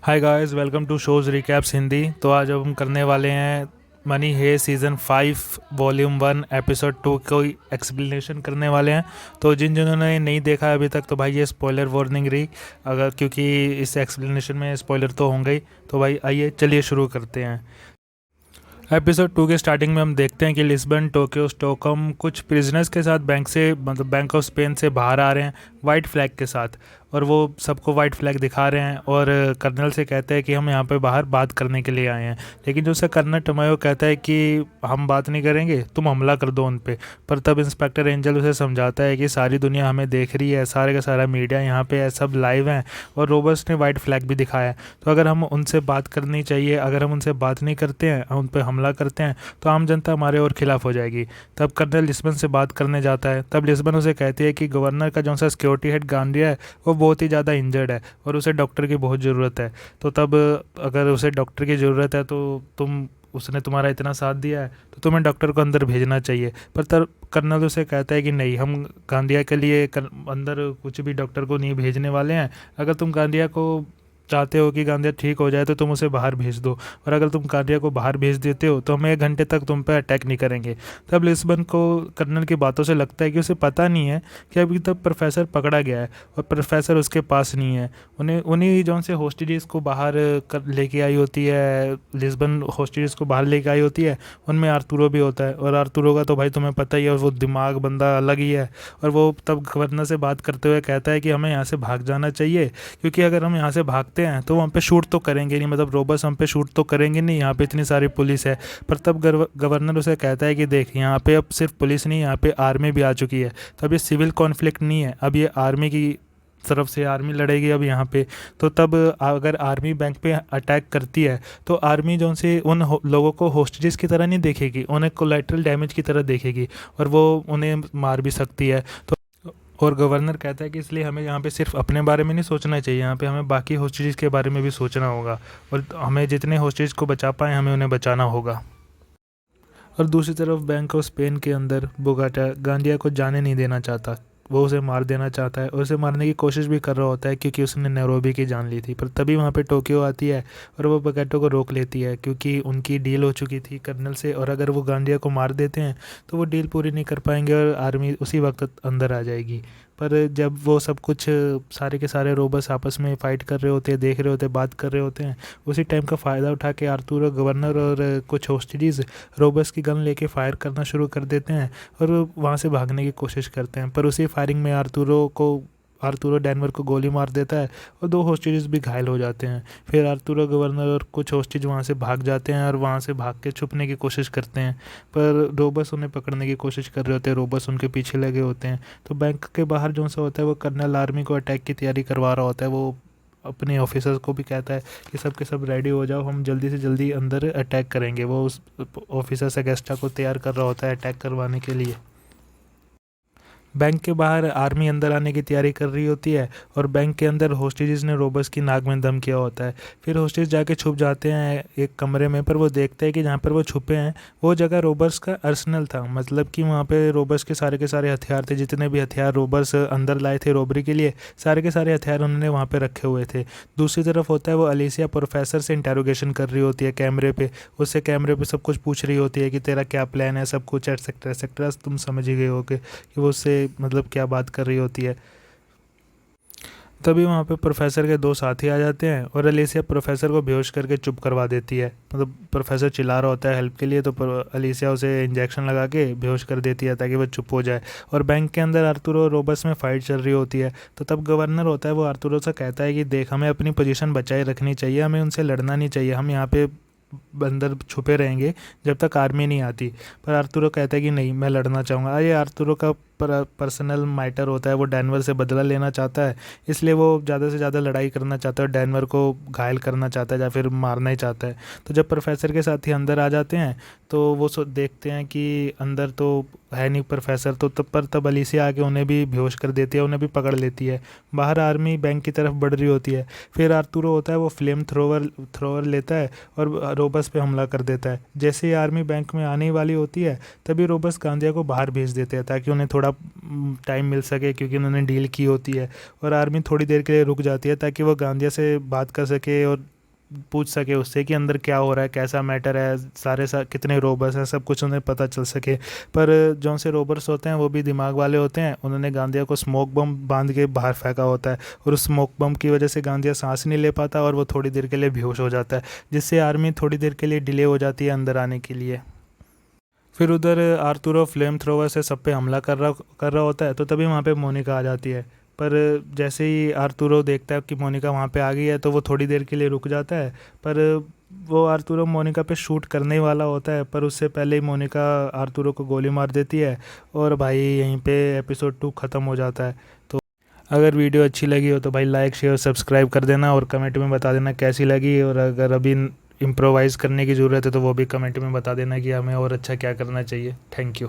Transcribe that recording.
Hi guys, welcome to shows recaps Hindi. तो आज अब हम करने वाले हैं मनी हे सीज़न 5 वॉल्यूम 1 एपिसोड 2 को एक्सप्लेनेशन करने वाले हैं। तो जिन्होंने नहीं देखा है अभी तक, तो भाई ये स्पॉइलर वार्निंग रही, अगर क्योंकि इस एक्सप्लेनेशन में स्पॉइलर तो होंगे ही। तो भाई आइए चलिए शुरू करते हैं। एपिसोड 2 के स्टार्टिंग में हम देखते हैं कि लिस्बन, टोक्यो, स्टॉकहोम कुछ प्रिजनर्स के साथ बैंक से मतलब बैंक ऑफ स्पेन से बाहर आ रहे हैं वाइट फ्लैग के साथ, और वो सबको वाइट फ्लैग दिखा रहे हैं और कर्नल से कहते हैं कि हम यहाँ पे बाहर बात करने के लिए आए हैं। लेकिन जो उससे कर्नल टमायो कहता है कि हम बात नहीं करेंगे, तुम हमला कर दो उन पे। पर तब इंस्पेक्टर एंजल उसे समझाता है कि सारी दुनिया हमें देख रही है, सारे का सारा मीडिया यहाँ पे है, सब लाइव हैं, और रोबर्ट्स ने वाइट फ्लैग भी दिखाया है। तो अगर हम उनसे बात करनी चाहिए, अगर हम उनसे बात नहीं करते हैं, उन पर हमला करते हैं, तो आम जनता हमारे और खिलाफ हो जाएगी। तब कर्नल लिस्बन से बात करने जाता है। तब लिस्बन उसे कहती है कि गवर्नर का जो सा सिक्योरिटी हेड गांडिया है वो बहुत ही ज़्यादा इंजर्ड है और उसे डॉक्टर की बहुत ज़रूरत है। तो तब अगर उसे डॉक्टर की ज़रूरत है तो उसने तुम्हारा इतना साथ दिया है तो तुम्हें डॉक्टर को अंदर भेजना चाहिए। पर तब कर्नल उसे कहता है कि नहीं, हम गांडिया के लिए अंदर कुछ भी डॉक्टर को नहीं भेजने वाले हैं। अगर तुम गांडिया को चाहते हो कि गांडिया ठीक हो जाए तो तुम उसे बाहर भेज दो, और अगर तुम गांडिया को बाहर भेज देते हो तो हम 1 घंटे तक तुम पर अटैक नहीं करेंगे। तब लिस्बन को कर्नल की बातों से लगता है कि उसे पता नहीं है कि अभी तक प्रोफेसर पकड़ा गया है और प्रोफेसर उसके पास नहीं है। उन्हें उन्हीं जौन से हॉस्टेजेस को बाहर कर लेके आई होती है, लिस्बन हॉस्टेजेस को बाहर लेके आई होती है, उनमें आर्तुरो भी होता है। और आर्तुरो का तो भाई तुम्हें पता ही है, वो दिमाग बंदा अलग ही है। और वो तब गवर्नर से बात करते हुए कहता है कि हमें यहाँ से भाग जाना चाहिए, क्योंकि अगर हम यहाँ से भागते हैं तो वो हम पे शूट तो करेंगे नहीं, मतलब रोबर्स हम पे शूट तो करेंगे नहीं, यहाँ पे इतनी सारी पुलिस है। पर तब गवर्नर उसे कहता है कि देख, यहाँ पे अब सिर्फ पुलिस नहीं, यहाँ पे आर्मी भी आ चुकी है। तो अब ये सिविल कॉन्फ्लिक्ट नहीं है, अब ये आर्मी की तरफ से आर्मी लड़ेगी अब यहाँ पे। तो तब अगर आर्मी बैंक पे अटैक करती है तो आर्मी जो से उन लोगों को होस्टेजेस की तरह नहीं देखेगी, उन्हें कोलेटरल डैमेज की तरह देखेगी, और वो उन्हें मार भी सकती है। तो और गवर्नर कहता है कि इसलिए हमें यहाँ पे सिर्फ अपने बारे में नहीं सोचना चाहिए, यहाँ पे हमें बाकी होस्टेज के बारे में भी सोचना होगा, और हमें जितने होस्टेज को बचा पाए हमें उन्हें बचाना होगा। और दूसरी तरफ बैंक ऑफ स्पेन के अंदर बोगाटा गांडिया को जाने नहीं देना चाहता, वो उसे मार देना चाहता है और उसे मारने की कोशिश भी कर रहा होता है, क्योंकि उसने नैरोबी की जान ली थी। पर तभी वहाँ पे टोक्यो आती है और वो बोगाटो को रोक लेती है, क्योंकि उनकी डील हो चुकी थी कर्नल से, और अगर वो गांडिया को मार देते हैं तो वो डील पूरी नहीं कर पाएंगे और आर्मी उसी वक्त अंदर आ जाएगी। पर जब वो सब कुछ सारे के सारे रोबर्स आपस में फ़ाइट कर रहे होते हैं, देख रहे होते हैं, बात कर रहे होते हैं, उसी टाइम का फ़ायदा उठा के आर्तुरो, गवर्नर और कुछ होस्टेजेस रोबर्स की गन लेके फायर करना शुरू कर देते हैं और वहाँ से भागने की कोशिश करते हैं। पर उसी फायरिंग में आर्तुरो डैनवर को गोली मार देता है और 2 होस्टेजेस भी घायल हो जाते हैं। फिर आर्तुरो, गवर्नर और कुछ होस्टेज वहाँ से भाग जाते हैं और वहाँ से भाग के छुपने की कोशिश करते हैं। पर रोबस उन्हें पकड़ने की कोशिश कर रहे होते हैं, रोबस उनके पीछे लगे होते हैं। तो बैंक के बाहर जो सा होता है वो कर्नल आर्मी को अटैक की तैयारी करवा रहा होता है। वो अपने ऑफिसर्स को भी कहता है कि सब के सब रेडी हो जाओ, हम जल्दी से जल्दी अंदर अटैक करेंगे। वो उस ऑफिसर सेगेस्टा को तैयार कर रहा होता है अटैक करवाने के लिए। बैंक के बाहर आर्मी अंदर आने की तैयारी कर रही होती है और बैंक के अंदर होस्टेजेस ने रोबर्स की नाक में दम किया होता है। फिर होस्टेज जाके छुप जाते हैं एक कमरे में, पर वो देखते हैं कि जहाँ पर वो छुपे हैं वो जगह रोबर्स का अर्सनल था, मतलब कि वहाँ पे रोबर्स के सारे हथियार थे, जितने भी हथियार रोबर्स अंदर लाए थे रोबरी के लिए, सारे के सारे हथियार उन्होंने वहाँ पर रखे हुए थे। दूसरी तरफ होता है वो अलीसिया प्रोफेसर से इंटेरोगेशन कर रही होती है कैमरे पे, उससे कैमरे पे सब कुछ पूछ रही होती है कि तेरा क्या प्लान है, सब कुछ एटसेट्रा एटसेट्रा, तुम समझ ही गए होगे कि वो उससे मतलब क्या बात कर रही होती है। तभी वहाँ पे प्रोफेसर के 2 साथी आ जाते हैं और अलीसिया प्रोफेसर को बेहोश करके चुप करवा देती है। मतलब प्रोफेसर चिल्ला रहा होता है हेल्प के लिए, तो अलीसिया उसे इंजेक्शन लगा के बेहोश कर देती है ताकि वो चुप हो जाए। और बैंक के अंदर आर्तुरो रोबस में फ़ाइट चल रही होती है। तो तब गवर्नर होता है वो आर्तुरो से कहता है कि देख, हमें अपनी पोजीशन बचाए रखनी चाहिए, हमें उनसे लड़ना नहीं चाहिए, हम यहाँ पे अंदर छुपे रहेंगे जब तक आर्मी नहीं आती। पर आर्तुरो कहता है कि नहीं, मैं लड़ना चाहूँगा। ये आर्तुरो का पर्सनल मैटर होता है, वो डैनवर से बदला लेना चाहता है, इसलिए वो ज़्यादा से ज़्यादा लड़ाई करना चाहता है और डैनवर को घायल करना चाहता है या फिर मारना ही चाहता है। तो जब प्रोफेसर के साथ ही अंदर आ जाते हैं तो वो देखते हैं कि अंदर तो है नहीं प्रोफेसर, तो तब अलीसिया आके उन्हें भी बेहोश कर देती है, उन्हें भी पकड़ लेती है। बाहर आर्मी बैंक की तरफ बढ़ रही होती है। फिर आर्तुरो होता है वो फ्लेम थ्रोवर लेता है और रोबस पे हमला कर देता है। जैसे ही आर्मी बैंक में आने वाली होती है तभी रोबस गांडिया को बाहर भेज देते हैं ताकि उन्हें थोड़ा टाइम मिल सके, क्योंकि उन्होंने डील की होती है। और आर्मी थोड़ी देर के लिए रुक जाती है ताकि वो गांडिया से बात कर सके और पूछ सके उससे कि अंदर क्या हो रहा है, कैसा मैटर है, कितने रोबर्स हैं, सब कुछ उन्हें पता चल सके। पर जौन से रोबर्स होते हैं वो भी दिमाग वाले होते हैं, उन्होंने गांधिया को स्मोक बम बांध के बाहर फेंका होता है, और उस स्मोक बम की वजह से गांधिया सांस नहीं ले पाता और वो थोड़ी देर के लिए बेहोश हो जाता है, जिससे आर्मी थोड़ी देर के लिए डिले हो जाती है अंदर आने के लिए। फिर उधर आर्तुरो फ्लेम थ्रोवर से सब पे हमला कर रहा होता है, तो तभी वहाँ पे मोनिका आ जाती है। पर जैसे ही आर्तुरो देखता है कि मोनिका वहाँ पे आ गई है, तो वो थोड़ी देर के लिए रुक जाता है। पर वो आर्तुरो मोनिका पे शूट करने ही वाला होता है, पर उससे पहले ही मोनिका आर्तुरो को गोली मार देती है, और भाई यहीं पे एपिसोड 2 ख़त्म हो जाता है। तो अगर वीडियो अच्छी लगी हो तो भाई लाइक शेयर सब्सक्राइब कर देना, और कमेंट में बता देना कैसी लगी, और अगर अभी इम्प्रोवाइज़ करने की ज़रूरत है तो वो भी कमेंट में बता देना कि हमें और अच्छा क्या करना चाहिए। Thank you.